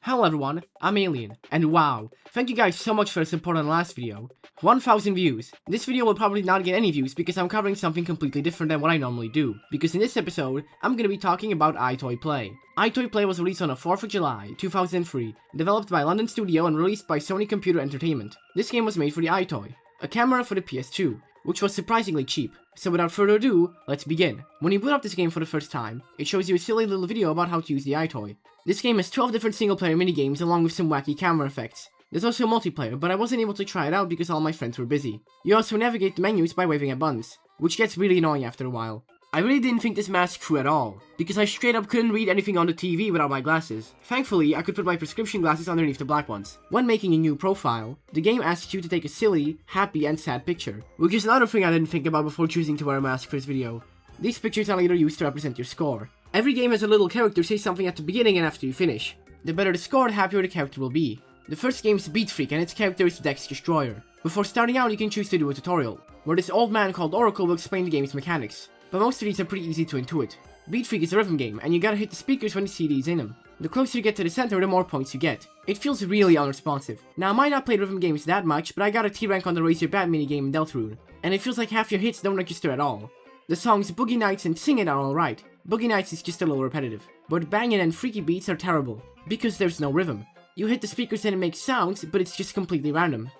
Hello everyone, I'm Alien, and wow, thank you guys so much for the support on the last video. 1000 views. This video will probably not get any views because I'm covering something completely different than what I normally do. Because in this episode, I'm gonna be talking about EyeToy Play. EyeToy Play was released on the 4th of July, 2003, developed by London Studio and released by Sony Computer Entertainment. This game was made for the EyeToy, a camera for the PS2, which was surprisingly cheap. So without further ado, let's begin. When you boot up this game for the first time, it shows you a silly little video about how to use the EyeToy. This game has 12 different single-player minigames along with some wacky camera effects. There's also multiplayer, but I wasn't able to try it out because all my friends were busy. You also navigate the menus by waving at buttons, which gets really annoying after a while. I really didn't think this masked through at all, because I straight up couldn't read anything on the TV without my glasses. Thankfully, I could put my prescription glasses underneath the black ones. When making a new profile, the game asks you to take a silly, happy, and sad picture, which is another thing I didn't think about before choosing to wear a mask for this video. These pictures are later used to represent your score. Every game has a little character say something at the beginning and after you finish. The better the score, the happier the character will be. The first game is Beat Freak and its character is Dex Destroyer. Before starting out, you can choose to do a tutorial, where this old man called Oracle will explain the game's mechanics. But most of these are pretty easy to intuit. Beat Freak is a rhythm game, and you gotta hit the speakers when the CD is in them. The closer you get to the center, the more points you get. It feels really unresponsive. Now, I might not play rhythm games that much, but I got a T rank on the Raise Your Bat minigame in Deltarune, and it feels like half your hits don't register at all. The songs Boogie Nights and Sing It are alright. Boogie Nights is just a little repetitive, but banging and freaky beats are terrible, because there's no rhythm. You hit the speakers and it makes sounds, but it's just completely random.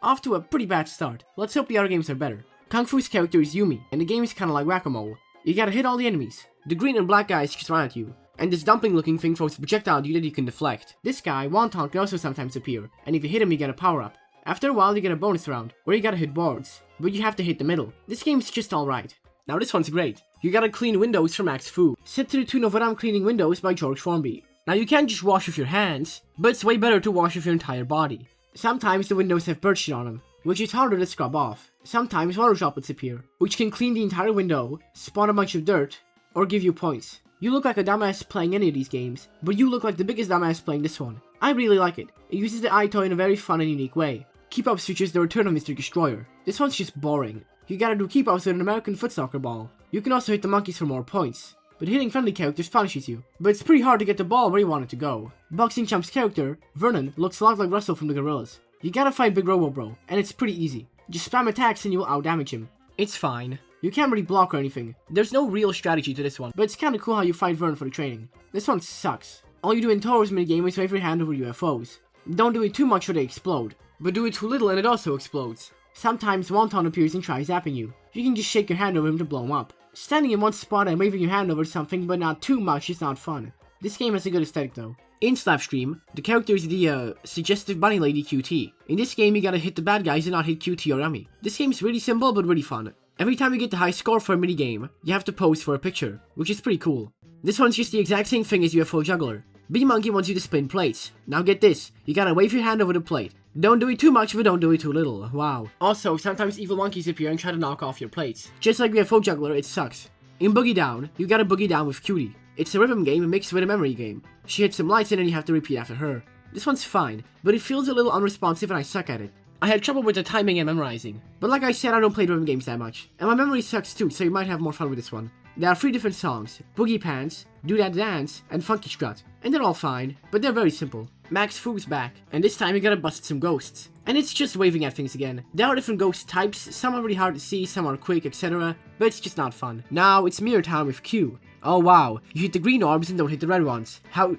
Off to a pretty bad start. Let's hope the other games are better. Kung Fu's character is Yumi, and the game is kinda like whack-a-mole. You gotta hit all the enemies. The green and black guys just run at you, and this dumpling looking thing throws a projectile at you that you can deflect. This guy, Wonton, can also sometimes appear, and if you hit him you get a power-up. After a while you get a bonus round, where you gotta hit boards, but you have to hit the middle. This game's just alright. Now this one's great. You gotta clean windows for Max Fu, set to the tune of What I'm Cleaning Windows by George Formby. Now you can't just wash with your hands, but it's way better to wash with your entire body. Sometimes the windows have bird shit on them, which is harder to scrub off. Sometimes water droplets appear, which can clean the entire window, spawn a bunch of dirt, or give you points. You look like a dumbass playing any of these games, but you look like the biggest dumbass playing this one. I really like it. It uses the EyeToy in a very fun and unique way. Keep-ups features the return of Mr. Destroyer. This one's just boring. You gotta do keep-ups with an American foot soccer ball. You can also hit the monkeys for more points, but hitting friendly characters punishes you. But it's pretty hard to get the ball where you want it to go. Boxing Chump's character, Vernon, looks a lot like Russell from the Gorillas. You gotta fight Big Robo Bro, and it's pretty easy. Just spam attacks and you'll outdamage him. It's fine. You can't really block or anything. There's no real strategy to this one, but it's kinda cool how you fight Vernon for the training. This one sucks. All you do in Toro's minigame is wave your hand over UFOs. Don't do it too much or they explode, but do it too little and it also explodes. Sometimes Wonton appears and tries zapping you. You can just shake your hand over him to blow him up. Standing in one spot and waving your hand over something but not too much is not fun. This game has a good aesthetic though. In Slapstream, the character is the suggestive bunny lady QT. In this game you gotta hit the bad guys and not hit QT or Yummy. This game's really simple but really fun. Every time you get the high score for a minigame, you have to pose for a picture, which is pretty cool. This one's just the exact same thing as UFO Juggler. B-Monkey wants you to spin plates. Now get this, you gotta wave your hand over the plate. Don't do it too much, but don't do it too little. Wow. Also, sometimes evil monkeys appear and try to knock off your plates. Just like UFO Juggler, it sucks. In Boogie Down, you gotta boogie down with Cutie. It's a rhythm game mixed with a memory game. She hits some lights and then you have to repeat after her. This one's fine, but it feels a little unresponsive and I suck at it. I had trouble with the timing and memorizing. But like I said, I don't play rhythm games that much. And my memory sucks too, so you might have more fun with this one. There are 3 different songs: Boogie Pants, Do That Dance, and Funky Strut. And they're all fine, but they're very simple. Max Fu's back, and this time you gotta bust some ghosts. And it's just waving at things again. There are different ghost types, some are really hard to see, some are quick, etc. But it's just not fun. Now it's mirror time with Q. Oh wow, you hit the green orbs and don't hit the red ones. How?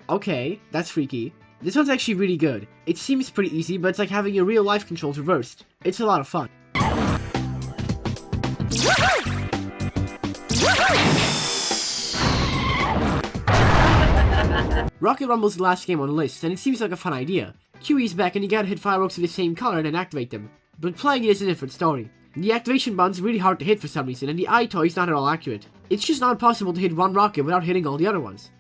Okay, that's freaky. This one's actually really good. It seems pretty easy, but it's like having your real life controls reversed. It's a lot of fun. Rocket Rumble's the last game on the list, and it seems like a fun idea. QE's back and you gotta hit fireworks of the same color and then activate them. But playing it is a different story. The activation button's really hard to hit for some reason, and the EyeToy is not at all accurate. It's just not possible to hit one rocket without hitting all the other ones.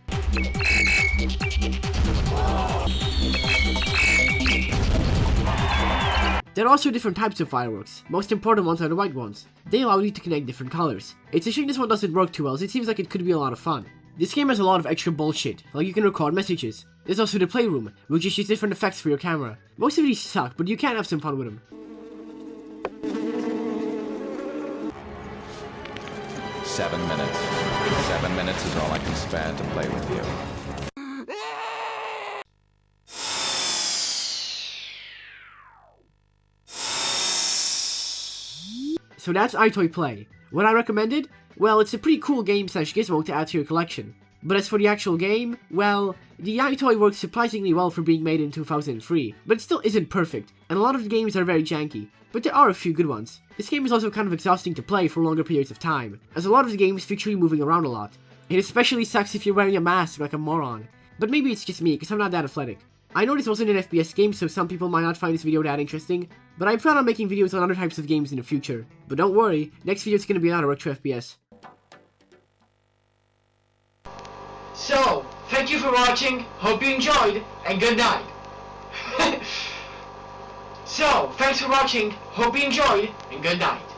There are also different types of fireworks. Most important ones are the white ones. They allow you to connect different colors. It's a shame this one doesn't work too well, as it seems like it could be a lot of fun. This game has a lot of extra bullshit, like you can record messages. There's also the playroom, which is just different effects for your camera. Most of these suck, but you can have some fun with them. 7 minutes. 7 minutes is all I can spare to play with you. So that's EyeToy Play. What I recommended? Well, it's a pretty cool game slash gizmo to add to your collection. But as for the actual game, well, the EyeToy works surprisingly well for being made in 2003, but it still isn't perfect, and a lot of the games are very janky, but there are a few good ones. This game is also kind of exhausting to play for longer periods of time, as a lot of the games feature you moving around a lot. It especially sucks if you're wearing a mask like a moron. But maybe it's just me, because I'm not that athletic. I know this wasn't an FPS game, so some people might not find this video that interesting, but I plan on making videos on other types of games in the future. But don't worry, next video is going to be another retro FPS. So, thank you for watching, hope you enjoyed, and good night. So, thanks for watching, hope you enjoyed, and good night.